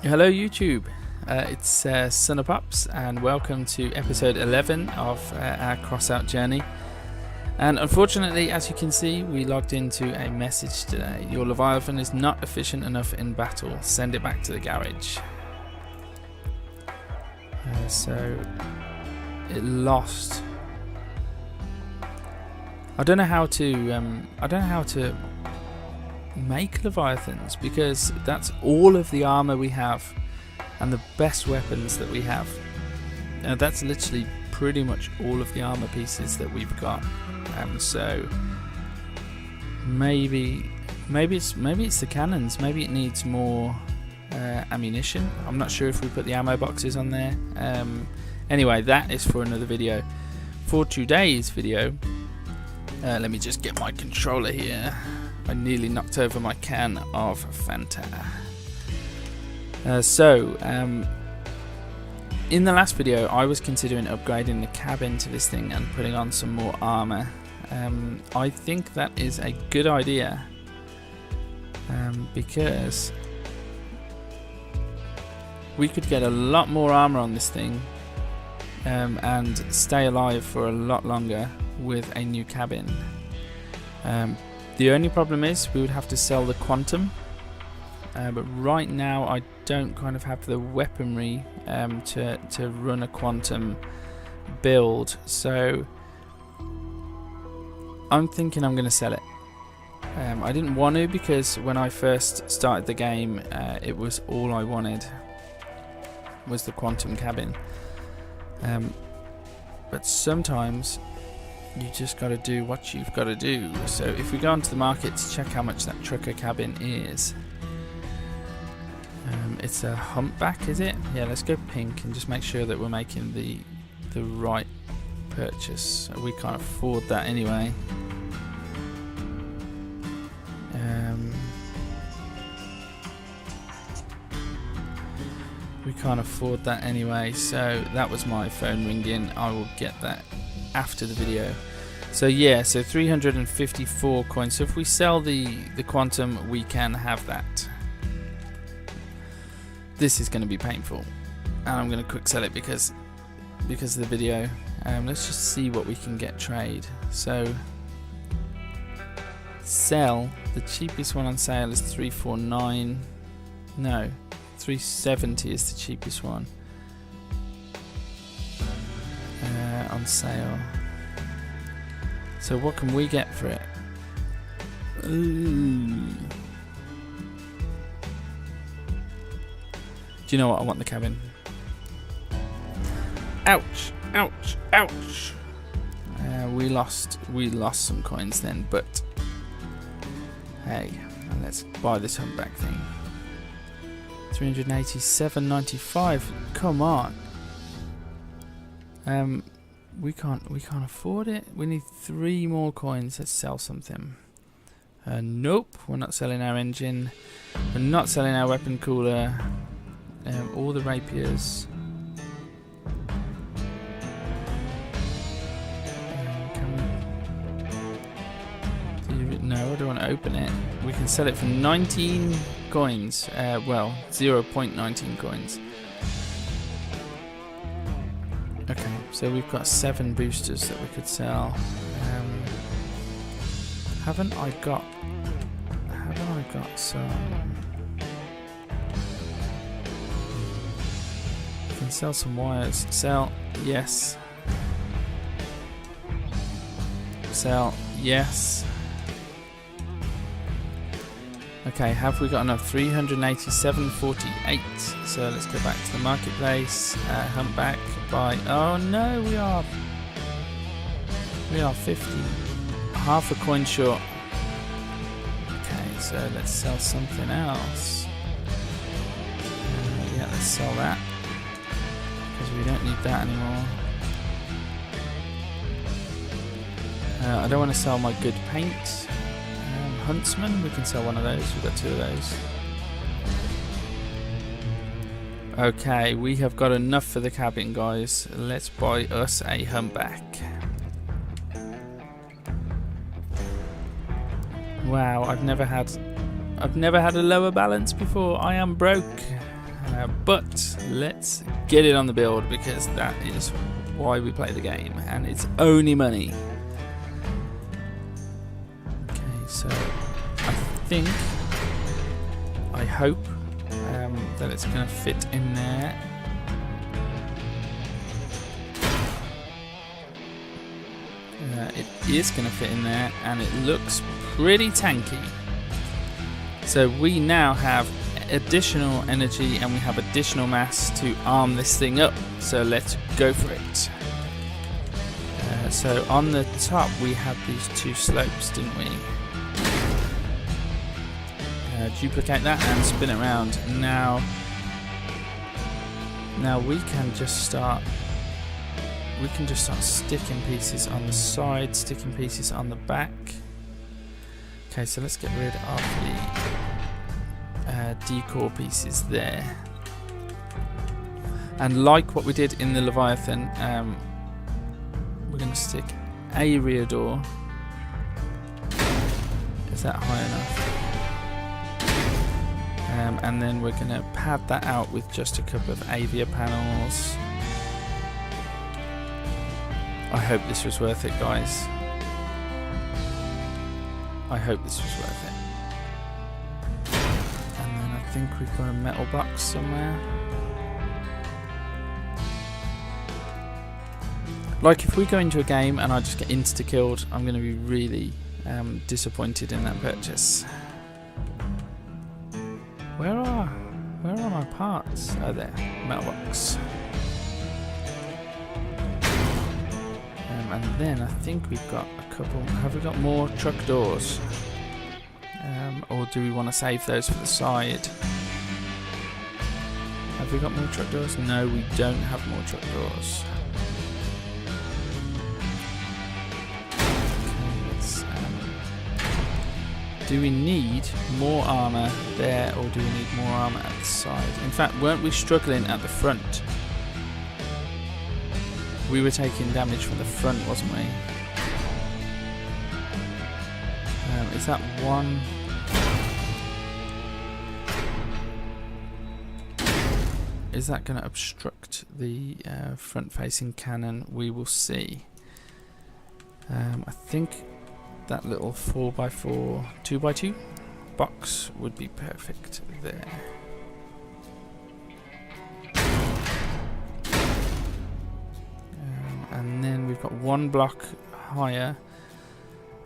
Hello YouTube, it's Sonofpops and welcome to episode 11 of our Crossout journey. And unfortunately, as you can see, we logged into a message today. Your Leviathan is not efficient enough in battle. Send it back to the garage. So it lost. I don't know how to make Leviathans, because that's all of the armor we have and the best weapons that we have. That's literally pretty much all of the armor pieces that we've got. So maybe it's the cannons. Maybe it needs more ammunition. I'm not sure if we put the ammo boxes on there. Anyway, that is for another video. For today's video, let me just get my controller here. I nearly knocked over my can of Fanta. In the last video, I was considering upgrading the cabin to this thing and putting on some more armor. I think that is a good idea, because we could get a lot more armor on this thing and stay alive for a lot longer with a new cabin. The only problem is we would have to sell the quantum, but right now I don't kind of have the weaponry to run a quantum build, so I'm thinking I'm going to sell it. I didn't want to, because when I first started the game, it was all I wanted was the quantum cabin, but sometimes you just got to do what you've got to do. So if we go onto the market to check how much that trucker cabin is, it's a humpback, is it? Yeah, let's go pink and just make sure that we're making the right purchase. We can't afford that anyway. We can't afford that anyway, so that was my phone ringing. I will get that after the video. So yeah, so 354 coins. So if we sell the quantum, we can have that. This is going to be painful, and I'm going to quick sell it because of the video. Let's just see what we can get trade. So sell, the cheapest one on sale is 349. No, 370 is the cheapest one on sale. So what can we get for it? Ooh. Do you know what? I want the cabin. Ouch! Ouch! Ouch! We lost some coins then, but hey, let's buy this humpback thing. 387.95. Come on. We can't afford it. We need 3 more coins. Let's sell something. Nope, we're not selling our engine. We're not selling our weapon cooler. All the rapiers. No, I don't want to open it. We can sell it for 19 coins. Well, 0.19 coins. Okay, so we've got 7 boosters that we could sell. Haven't I got some? We can sell some wires. Sell, yes. Sell, yes. Okay, have we got enough? 387.48. So let's go back to the marketplace. Humpback, buy. Oh no, we are 50. Half a coin short. Okay, so let's sell something else. Yeah, let's sell that, because we don't need that anymore. I don't want to sell my good paint. Huntsman, we can sell one of those. We've got 2 of those. Okay, we have got enough for the cabin, guys. Let's buy us a humpback. Wow, I've never had a lower balance before. I am broke. But let's get it on the build, because that is why we play the game, and it's only money. Okay, so I hope that it's going to fit in there. It is going to fit in there, and it looks pretty tanky. So we now have additional energy and we have additional mass to arm this thing up. So let's go for it. So on the top we had these two slopes, didn't we? Duplicate that and spin it around. Now we can just start. We can just start sticking pieces on the side, sticking pieces on the back. Okay, so let's get rid of the decor pieces there. And like what we did in the Leviathan, we're going to stick a rear door. Is that high enough? And then we're going to pad that out with just a couple of Avia panels. I hope this was worth it, guys. I hope this was worth it. And then I think we've got a metal box somewhere. Like, if we go into a game and I just get insta-killed, I'm going to be really disappointed in that purchase. Where are my parts? Oh, there. Metal box. And then I think we've got a couple. Have we got more truck doors? Or do we want to save those for the side? Have we got more truck doors? No, we don't have more truck doors. Do we need more armour there, or do we need more armour at the side? In fact, weren't we struggling at the front? We were taking damage from the front, wasn't we? Is that one? Is that going to obstruct the front-facing cannon? We will see. I think that little 4x4, 2x2 box would be perfect there. And then we've got one block higher,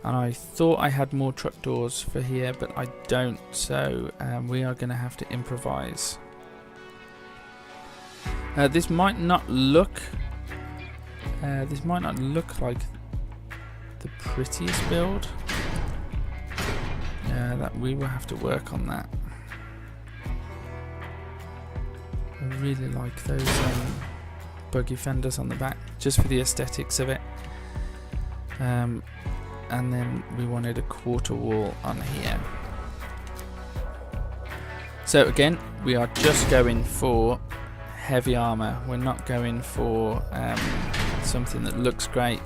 and I thought I had more truck doors for here, but I don't, so we are going to have to improvise. This might not look like the prettiest build. That we will have to work on that. I really like those buggy fenders on the back, just for the aesthetics of it. And then we wanted a quarter wall on here. So again, we are just going for heavy armor. We're not going for something that looks great,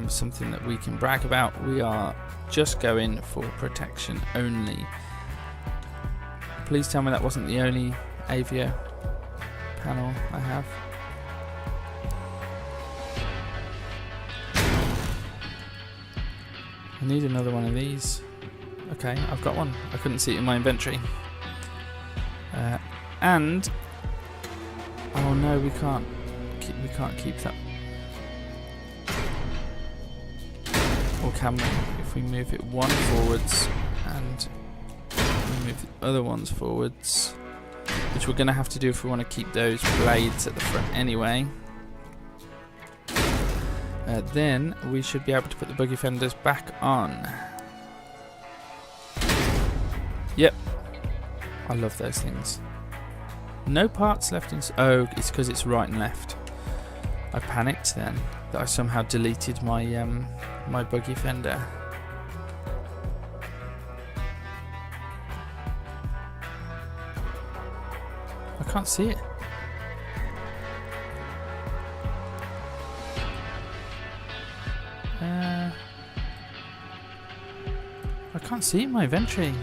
something that we can brag about. We are just going for protection only. Please tell me that wasn't the only Avia panel I have. I need another one of these. Okay, I've got one. I couldn't see it in my inventory. And oh no, we can't keep that. Or can we? If we move it one forwards and we move the other ones forwards, which we're going to have to do if we want to keep those blades at the front anyway. Then we should be able to put the buggy fenders back on. Yep, I love those things. No parts left in. Oh, it's because it's right and left. I panicked then that I somehow deleted my my buggy fender. I can't see it. I can't see it in my inventory.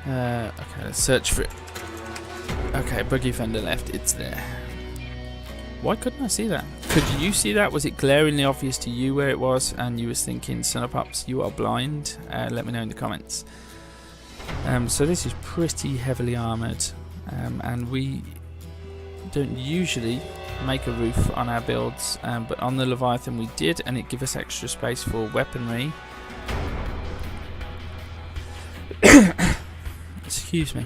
Okay, let's search for it. Okay, buggy fender left. It's there. Why couldn't I see that? Could you see that? Was it glaringly obvious to you where it was and you was thinking, Sonofpops, you are blind? Let me know in the comments. So this is pretty heavily armoured, and we don't usually make a roof on our builds, but on the Leviathan we did, and it gave us extra space for weaponry. Excuse me.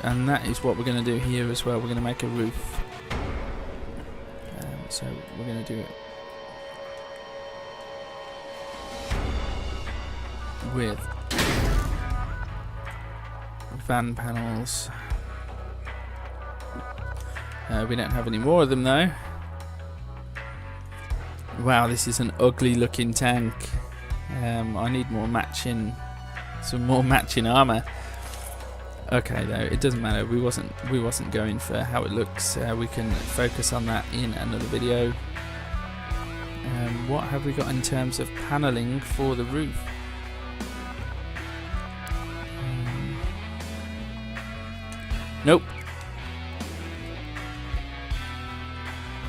And that is what we're going to do here as well. We're going to make a roof. So we're going to do it with fan panels. We don't have any more of them though. Wow, this is an ugly looking tank. I need some more matching armor. Okay, though it doesn't matter. We wasn't going for how it looks. We can focus on that in another video. What have we got in terms of paneling for the roof? Nope.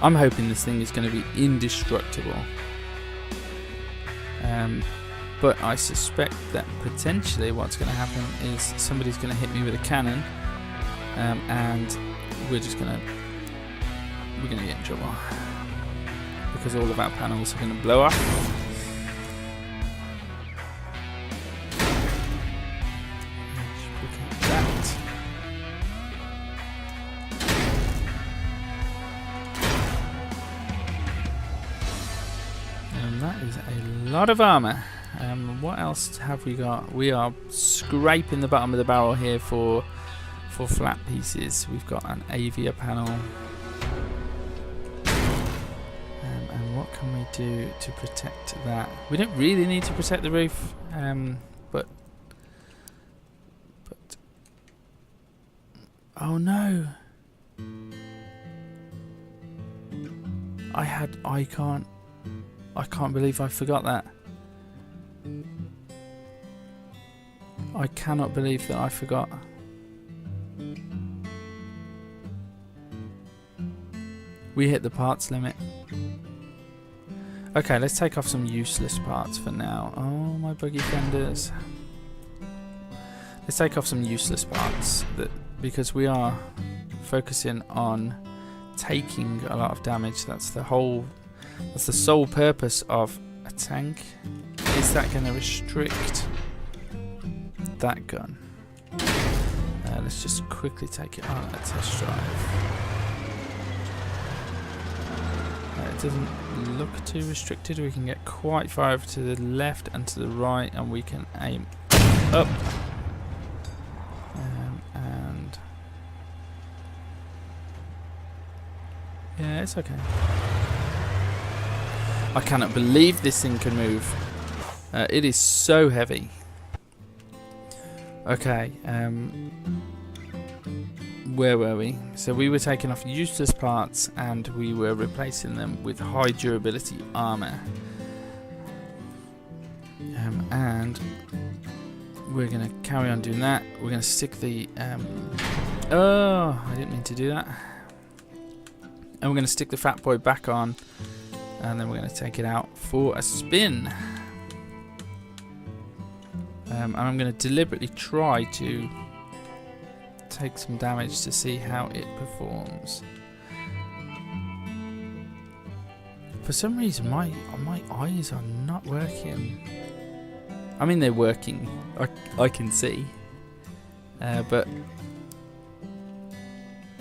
I'm hoping this thing is going to be indestructible. But I suspect that potentially what's going to happen is somebody's going to hit me with a cannon, and we're going to get in trouble because all of our panels are going to blow up. And that is a lot of armor. What else have we got? We are scraping the bottom of the barrel here for flat pieces. We've got an avia panel. And what can we do to protect that? We don't really need to protect the roof, but oh no! I can't believe I forgot that. I cannot believe that I forgot. We hit the parts limit. Okay, let's take off some useless parts for now. Oh, my buggy fenders. Let's take off some useless parts because we are focusing on taking a lot of damage. That's the sole purpose of a tank. Is that going to restrict that gun? Let's just quickly take it on a test drive. It doesn't look too restricted. We can get quite far over to the left and to the right, and we can aim up. And yeah, it's okay. I cannot believe this thing can move. It is so heavy. Okay, where were we? So we were taking off useless parts and we were replacing them with high durability armor. And we're going to carry on doing that. We're going to stick the... oh, I didn't mean to do that. And we're going to stick the Fat Boy back on. And then we're going to take it out for a spin. And I'm going to deliberately try to take some damage to see how it performs. For some reason my eyes are not working. I mean, they're working. I can see. But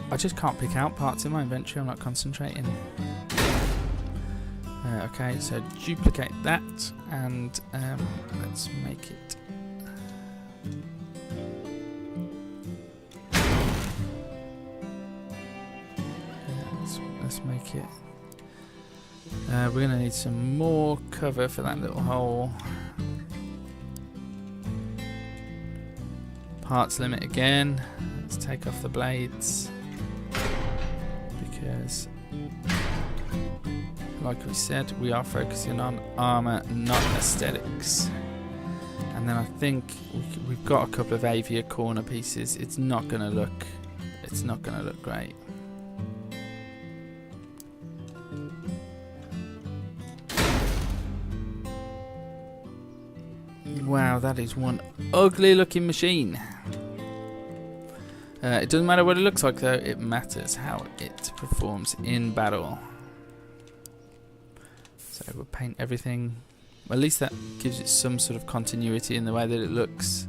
I just can't pick out parts in my inventory. I'm not concentrating. Okay, so duplicate that and let's make it. Let's make it. We're going to need some more cover for that little hole. Parts limit again. Let's take off the blades because, like we said, we are focusing on armor, not aesthetics. And then I think we've got a couple of avia corner pieces. It's not gonna look great. Wow, that is one ugly looking machine. It doesn't matter what it looks like though, it matters how it performs in battle. So we'll paint everything. At least that gives it some sort of continuity in the way that it looks.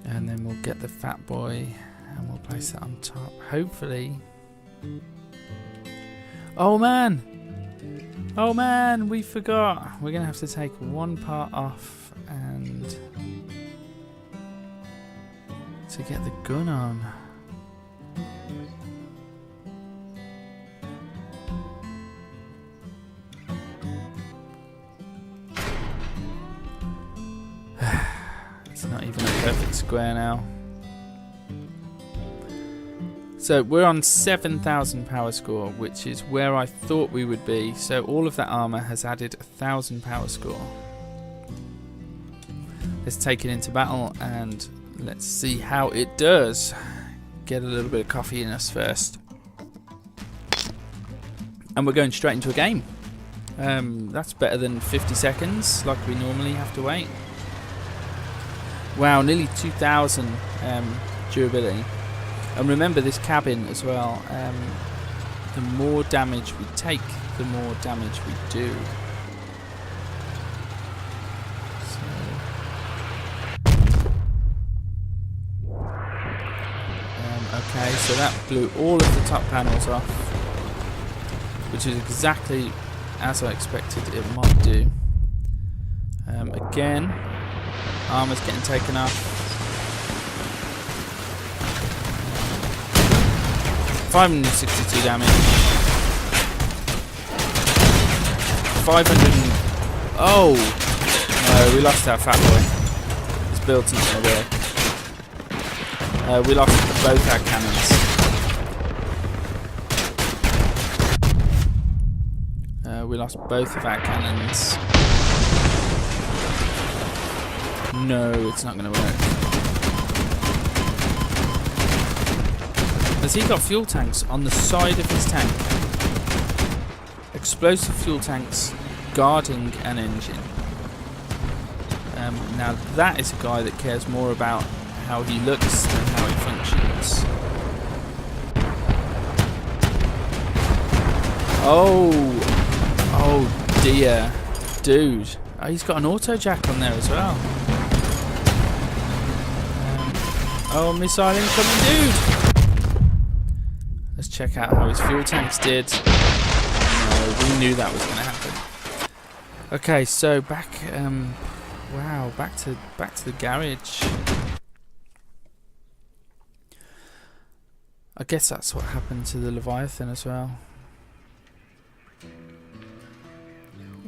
And then we'll get the Fat Boy and we'll place that on top. Hopefully. Oh man! Oh man, we forgot. We're going to have to take one part off and to get the gun on. It's not even a perfect square now. So we're on 7,000 power score, which is where I thought we would be. So all of that armor has added 1,000 power score. Let's take it into battle and let's see how it does. Get a little bit of coffee in us first. And we're going straight into a game. That's better than 50 seconds like we normally have to wait. Wow, nearly 2,000 durability. And remember this cabin as well, the more damage we take, the more damage we do. Okay, so that blew all of the top panels off, which is exactly as I expected it might do. Again, armor's getting taken off. 562 damage. 500. Oh! No, we lost our Fat Boy. His build's not going to work. We lost both our cannons. We lost both of our cannons. No, it's not going to work. Has he got fuel tanks on the side of his tank? Explosive fuel tanks guarding an engine. Now that is a guy that cares more about how he looks than how he functions. Oh dear, dude. Oh, he's got an auto jack on there as well. Oh, missile incoming, dude. Let's check out how his fuel tanks did. No, we knew that was going to happen. Okay, so back. Wow, back to the garage. I guess that's what happened to the Leviathan as well.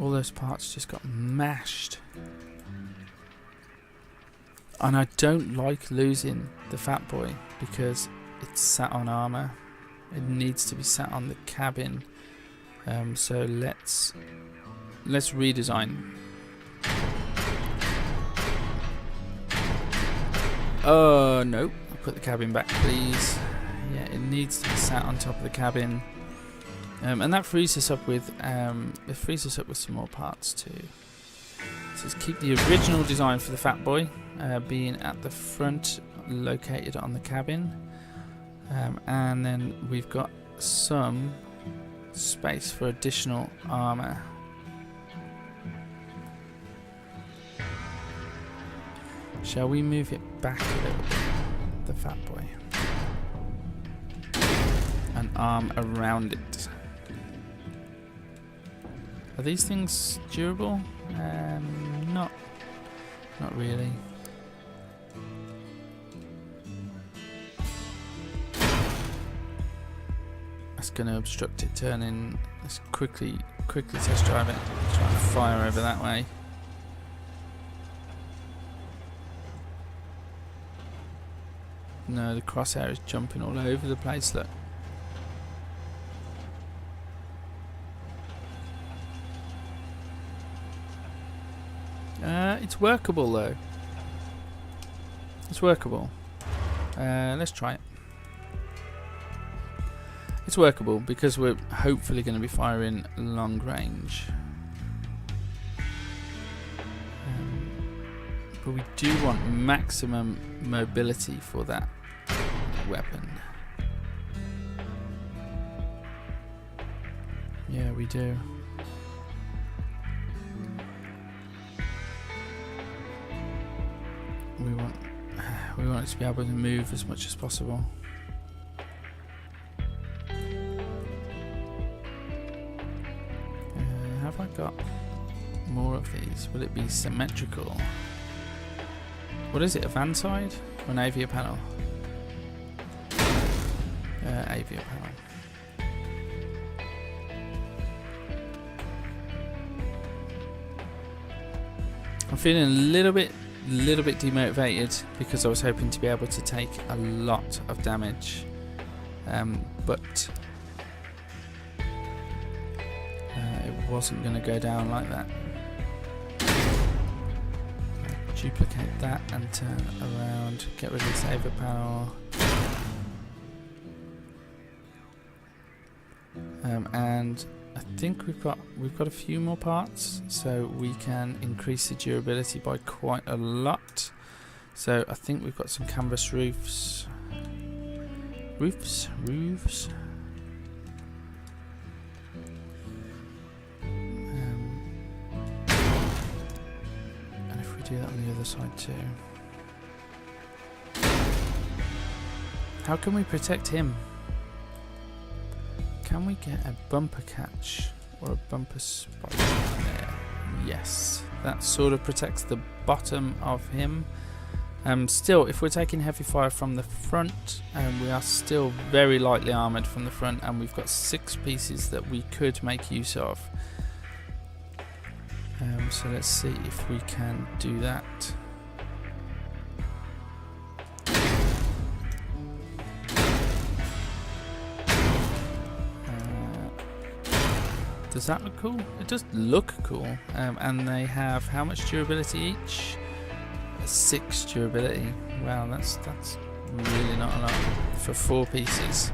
All those parts just got mashed. And I don't like losing the Fat Boy because it's sat on armor. It needs to be sat on the cabin. So let's redesign. No. Put the cabin back, please. Yeah, it needs to be sat on top of the cabin. And that frees us up with some more parts too. So let's keep the original design for the Fat Boy being at the front, located on the cabin. And then we've got some space for additional armor. Shall we move it back a little bit, the Fat Boy? An arm around it. Are these things durable? Not really. That's going to obstruct it turning. Let's quickly test drive it. Try and fire over that way. No, the crosshair is jumping all over the place, look. It's workable though. It's workable. Let's try it. It's workable because we're hopefully going to be firing long range. But we do want maximum mobility for that weapon. Yeah, we do. We want it to be able to move as much as possible. Have I got more of these? Will it be symmetrical? What is it, a van side or an avia panel? Avia panel. I'm feeling a little bit demotivated because I was hoping to be able to take a lot of damage, but it wasn't going to go down like that. Duplicate that and turn around, get rid of this avia panel, and I think we've got a few more parts, so we can increase the durability by quite a lot. So I think we've got some canvas roofs. And if we do that on the other side too. How can we protect him? Can we get a bumper catch or a bumper spot there? Yes, that sort of protects the bottom of him. Still, if we're taking heavy fire from the front, we are still very lightly armoured from the front, and we've got 6 pieces that we could make use of. So let's see if we can do that. Does that look cool? It does look cool. And they have how much durability each? 6 durability. Wow, that's really not a lot for 4 pieces.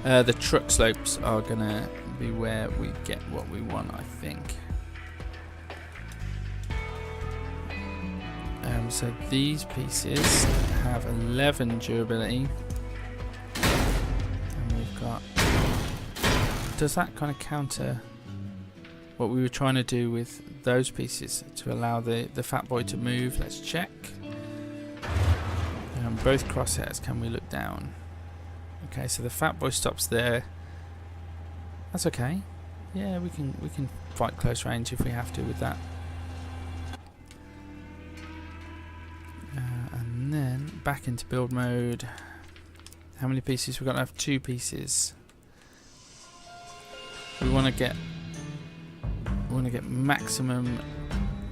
The truck slopes are gonna be where we get what we want, I think. So these pieces have 11 durability, and we've got. Does that kind of counter what we were trying to do with those pieces to allow the fat boy to move? Let's check. Both crosshairs, can we look down? Okay, so the fat boy stops there. That's okay. Yeah, we can fight close range if we have to with that. And then back into build mode. How many pieces? We've got to have 2 pieces. We want to get maximum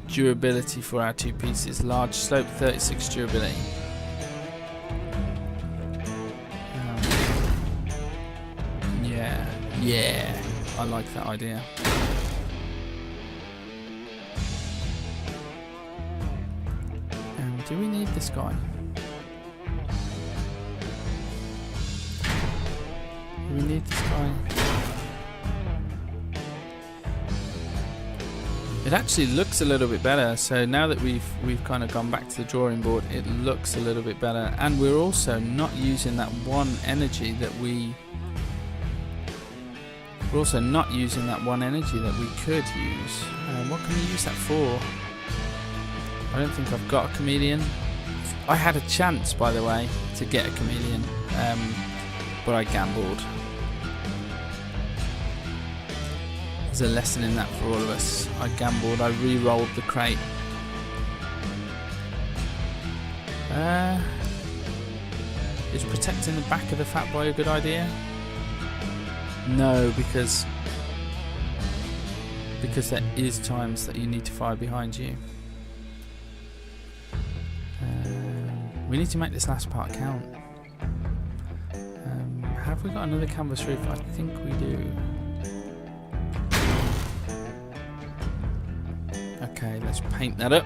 durability for our 2 pieces. Large slope, 36 durability. Yeah, I like that idea. Do we need this guy? Do we need this guy? It actually looks a little bit better. So now that we've kind of gone back to the drawing board, it looks a little bit better, and we're also not using that one energy that we. We're also not using that one energy that we could use. What can we use that for? I don't think I've got a chameleon. I had a chance, by the way, to get a chameleon, but I gambled. There's a lesson in that for all of us. I gambled, I re-rolled the crate. Is protecting the back of the fat boy a good idea? No, because there is times that you need to fire behind you. We need to make this last part count. Have we got another canvas roof? I think we do. Okay, let's paint that up.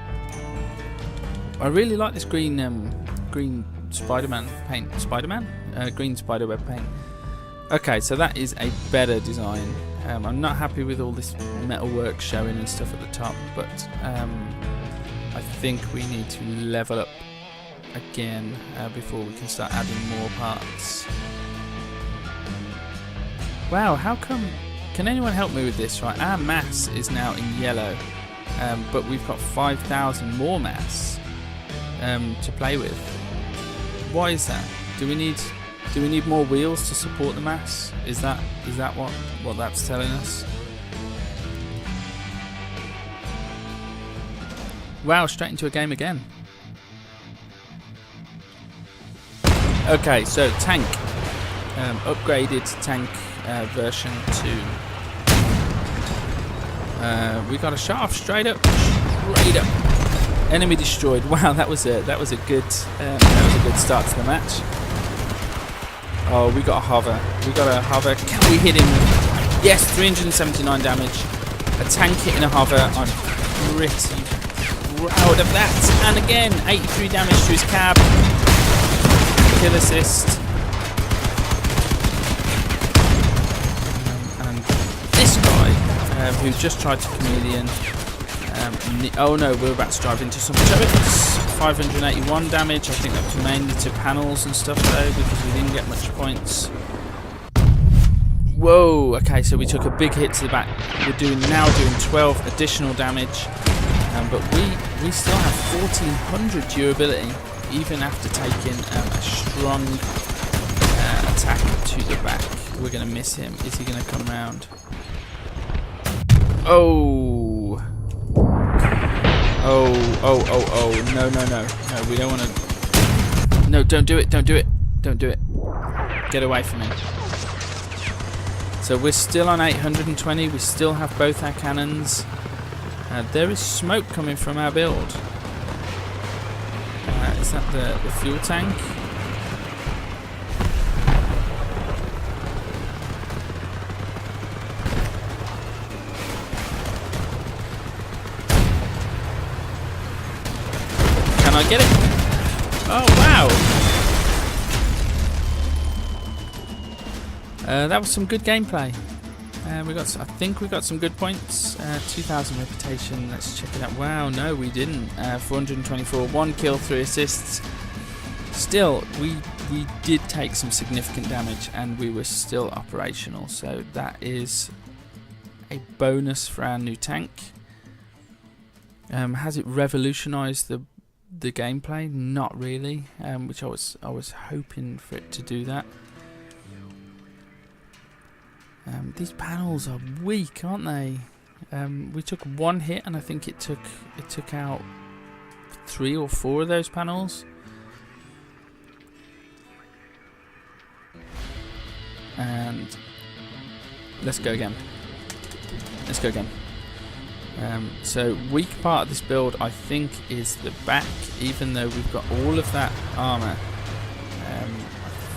I really like this green green Spider-Man paint. Green spiderweb paint. Okay, so that is a better design. I'm not happy with all this metalwork showing and stuff at the top, but I think we need to level up again before we can start adding more parts. Wow, how come? Can anyone help me with this? Right, our mass is now in yellow, but we've got 5,000 more mass to play with. Why is that? Do we need more wheels to support the mass? Is that what that's telling us? Wow, straight into a game again. Okay, so tank. Upgraded tank version 2. We got a shot off straight up. Enemy destroyed. Wow, that was a good start to the match. Oh, we got a hover. Can we hit him? Yes, 379 damage. A tank hitting a hover. I'm pretty proud of that. And again, 83 damage to his cab. Kill assist. And this guy, who just tried to chameleon. Oh no, we're about to drive into some turrets. 581 damage. I think that was mainly to panels and stuff though, because we didn't get much points. Whoa, okay, so we took a big hit to the back. We're now doing 12 additional damage. But we still have 1400 durability, even after taking a strong attack to the back. We're going to miss him. Is he going to come round? Oh, no, we don't want to. No, don't do it. Get away from him. So we're still on 820. We still have both our cannons. There is smoke coming from our build. Is that the fuel tank? Can I get it? Oh wow! That was some good gameplay. I think we got some good points. 2,000 reputation. Let's check it out. Wow, no, we didn't. 424, 1 kill, 3 assists. Still, we did take some significant damage, and we were still operational. So that is a bonus for our new tank. Has it revolutionised the gameplay? Not really. Which I was hoping for it to do that. These panels are weak, aren't they? We took one hit, and I think it took out 3 or 4 of those panels. And let's go again. So weak part of this build, I think, is the back. Even though we've got all of that armor, I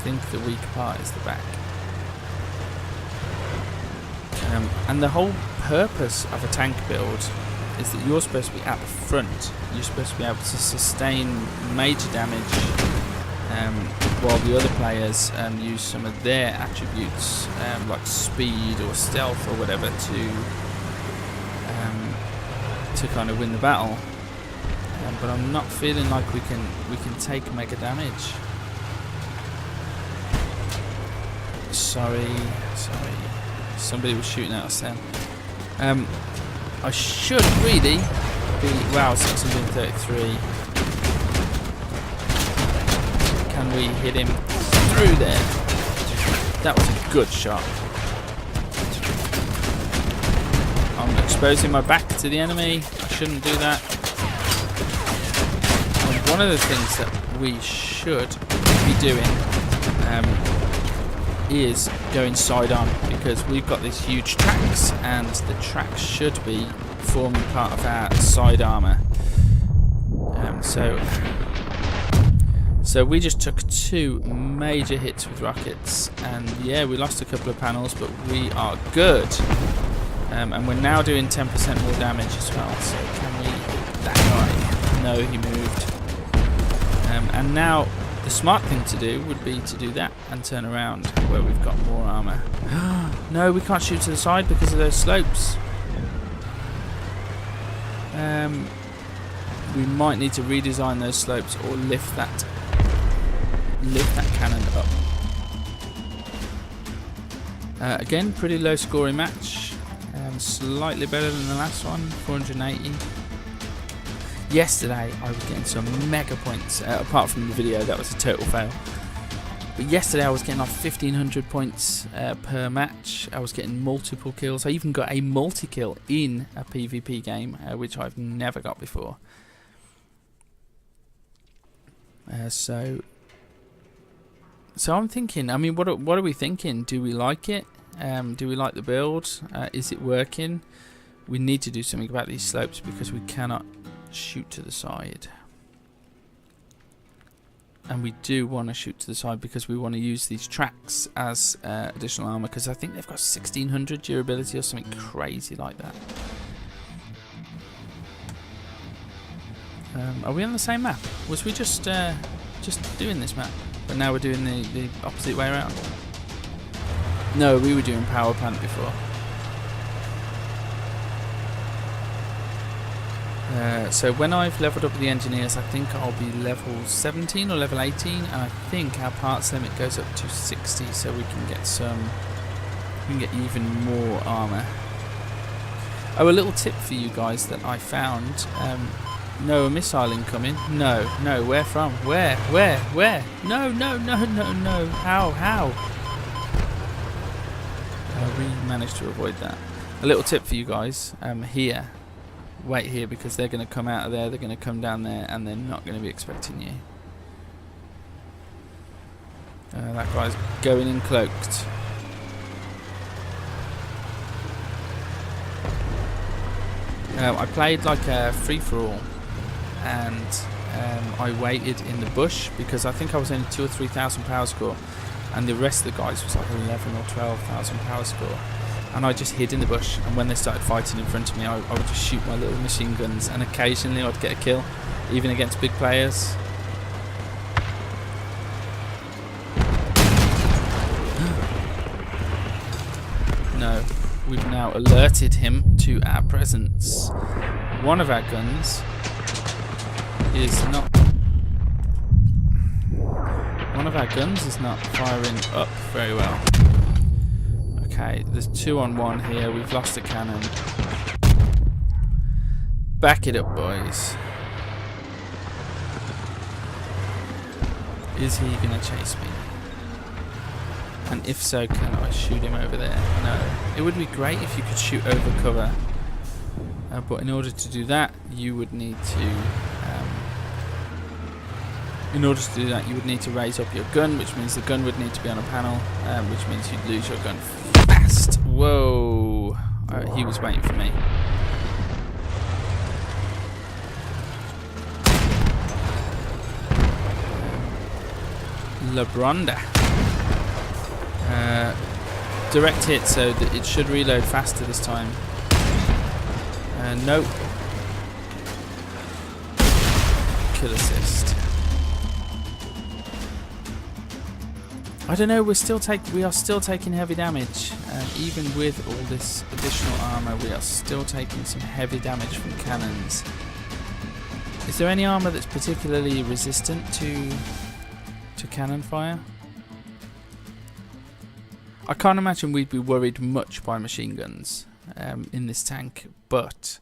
think the weak part is the back. And the whole purpose of a tank build is that you're supposed to be at the front. You're supposed to be able to sustain major damage, while the other players use some of their attributes, like speed or stealth or whatever, to kind of win the battle. But I'm not feeling like we can take mega damage. Sorry. Somebody was shooting at us then. I should really be... Wow, 633. Can we hit him through there? That was a good shot. I'm exposing my back to the enemy. I shouldn't do that. And one of the things that we should be doing is going side on, because we've got these huge tracks, and the tracks should be forming part of our side armor. So we just took 2 major hits with rockets, and yeah, we lost a couple of panels, but we are good. And we're now doing 10% more damage as well. So can we hit that guy? No, he moved. And now the smart thing to do would be to do that and turn around where we've got more armor. No, we can't shoot to the side because of those slopes. We might need to redesign those slopes or lift that cannon up. Again, pretty low scoring match. Slightly better than the last one, 480. Yesterday I was getting some mega points, apart from the video, that was a total fail. But yesterday I was getting like 1500 points per match. I was getting multiple kills. I even got a multi-kill in a PvP game, which I've never got before. So I'm thinking, I mean, what are we thinking? Do we like it? Do we like the build? Is it working? We need to do something about these slopes because we cannot shoot to the side. And we do want to shoot to the side because we want to use these tracks as additional armor, because I think they've got 1600 durability or something crazy like that. Are we on the same map? Was we just doing this map, but now we're doing the opposite way around? No, we were doing power plant before. So when I've leveled up the engineers, I think I'll be level 17 or level 18, and I think our parts limit goes up to 60, so we can get even more armor. Oh, a little tip for you guys that I found. No, a missile incoming. No, where from? Where? No. How? We managed to avoid that. A little tip for you guys. Here. Wait here, because they're going to come out of there, they're going to come down there, and they're not going to be expecting you. That guy's going in cloaked. I played like a free-for-all, and I waited in the bush because I think I was only 2,000 or 3,000 power score, and the rest of the guys was like 11 or 12,000 power score. And I just hid in the bush, and when they started fighting in front of me, I would just shoot my little machine guns, and occasionally I'd get a kill, even against big players. No, we've now alerted him to our presence. One of our guns is not firing up very well. Okay, there's 2 on 1 here. We've lost a cannon. Back it up, boys. Is he gonna chase me? And if so, can I shoot him over there? No. It would be great if you could shoot over cover. But in order to do that, you would need to... raise up your gun, which means the gun would need to be on a panel, which means you'd lose your gun fast. Whoa! He was waiting for me. LeBronda. Direct hit, so that it should reload faster this time. Nope. Kill assist. I don't know. We are still taking heavy damage, even with all this additional armor. We are still taking some heavy damage from cannons. Is there any armor that's particularly resistant to cannon fire? I can't imagine we'd be worried much by machine guns in this tank, but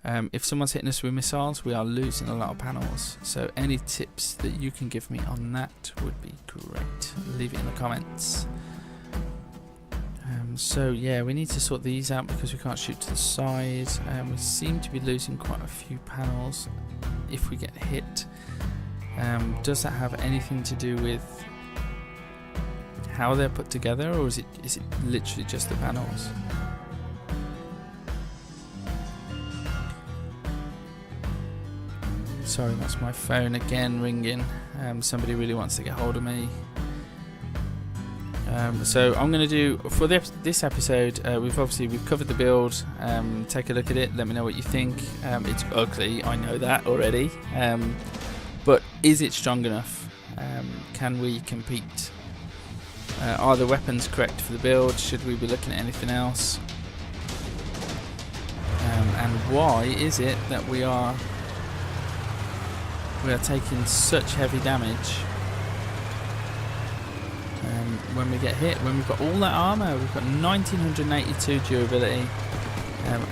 if someone's hitting us with missiles, we are losing a lot of panels. So any tips that you can give me on that would be great. Leave it in the comments. So yeah, we need to sort these out because we can't shoot to the side. We seem to be losing quite a few panels if we get hit. Does that have anything to do with how they're put together, or is it literally just the panels? Sorry, that's my phone again ringing. Somebody really wants to get hold of me. So I'm going to do for this episode. We've covered the build. Take a look at it. Let me know what you think. It's ugly, I know that already. But is it strong enough? Can we compete? Are the weapons correct for the build? Should we be looking at anything else? And why is it that we are taking such heavy damage when we get hit? When we've got all that armor, we've got 1982 durability,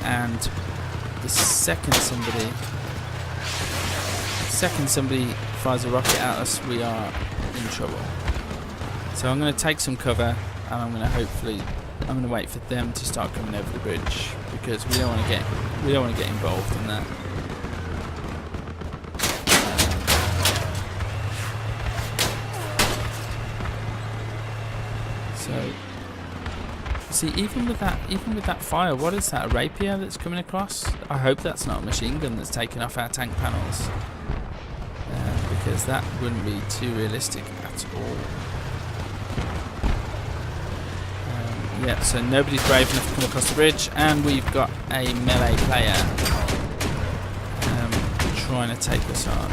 and the second somebody fires a rocket at us, we are in trouble. So I'm going to take some cover, and I'm going to wait for them to start coming over the bridge, because we don't want to get involved in that. So see, even with that fire, what is that? A rapier that's coming across? I hope that's not a machine gun that's taking off our tank panels, because that wouldn't be too realistic at all. Yeah, so nobody's brave enough to come across the bridge, and we've got a melee player trying to take us on.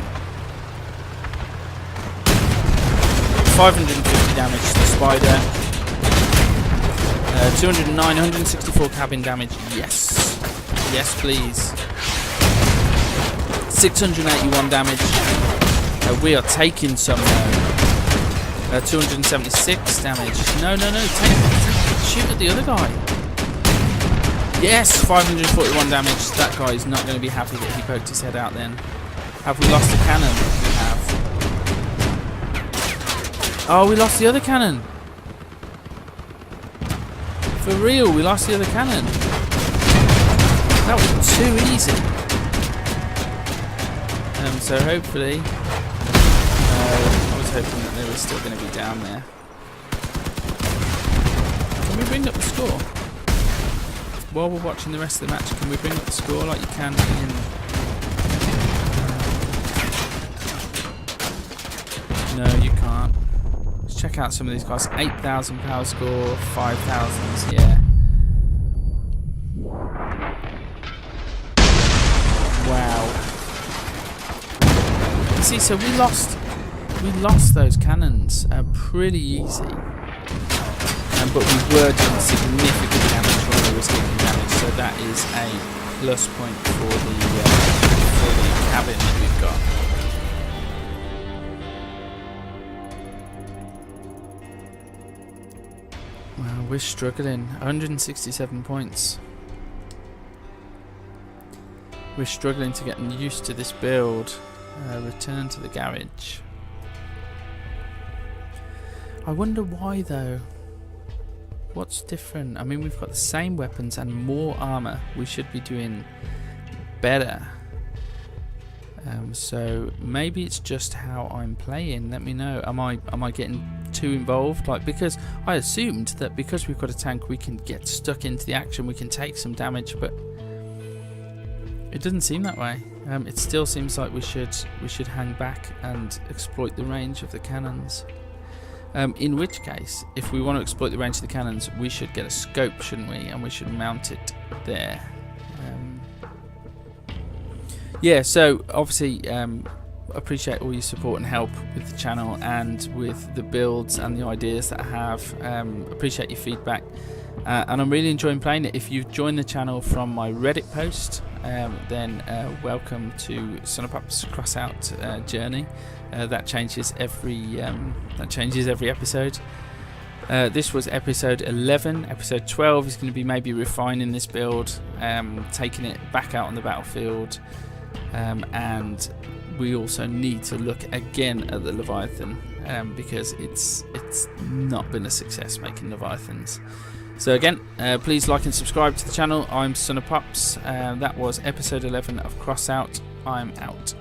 550 damage to the spider. 209, 164 cabin damage. Yes. Yes, please. 681 damage. We are taking some though. 276 damage. No. Shoot at the other guy. Yes, 541 damage. That guy is not going to be happy that he poked his head out then. Have we lost the cannon? We have. Oh, we lost the other cannon. For real, we lost the other cannon. That was too easy. So hopefully, I was hoping that they were still going to be down there. Can we bring up the score? While we're watching the rest of the match, can we bring up the score like you can in... No, you can't. Let's check out some of these guys. 8,000 power score, 5,000s, yeah. Wow. You see, so we lost those cannons pretty easy. But we were doing significant damage when we were taking damage, so that is a plus point for the cabin that we've got. Well, we're struggling. 167 points. We're struggling to get used to this build. Return to the garage. I wonder why though. What's different? I mean, we've got the same weapons and more armor. We should be doing better. So maybe it's just how I'm playing. Let me know. Am I getting too involved? Like, because I assumed that because we've got a tank, we can get stuck into the action. We can take some damage, but it doesn't seem that way. It still seems like we should hang back and exploit the range of the cannons. In which case, if we want to exploit the range of the cannons, we should get a scope, shouldn't we? And we should mount it there. Yeah, so obviously appreciate all your support and help with the channel and with the builds and the ideas that I have. Appreciate your feedback. And I'm really enjoying playing it. If you've joined the channel from my Reddit post, then welcome to Sonofpops Crossout journey. That changes every episode. This was episode 11. Episode 12 is going to be maybe refining this build, taking it back out on the battlefield, and we also need to look again at the Leviathan, because it's not been a success making Leviathans. So again, please like and subscribe to the channel. I'm Sonofpops. That was episode 11 of Crossout. I'm out.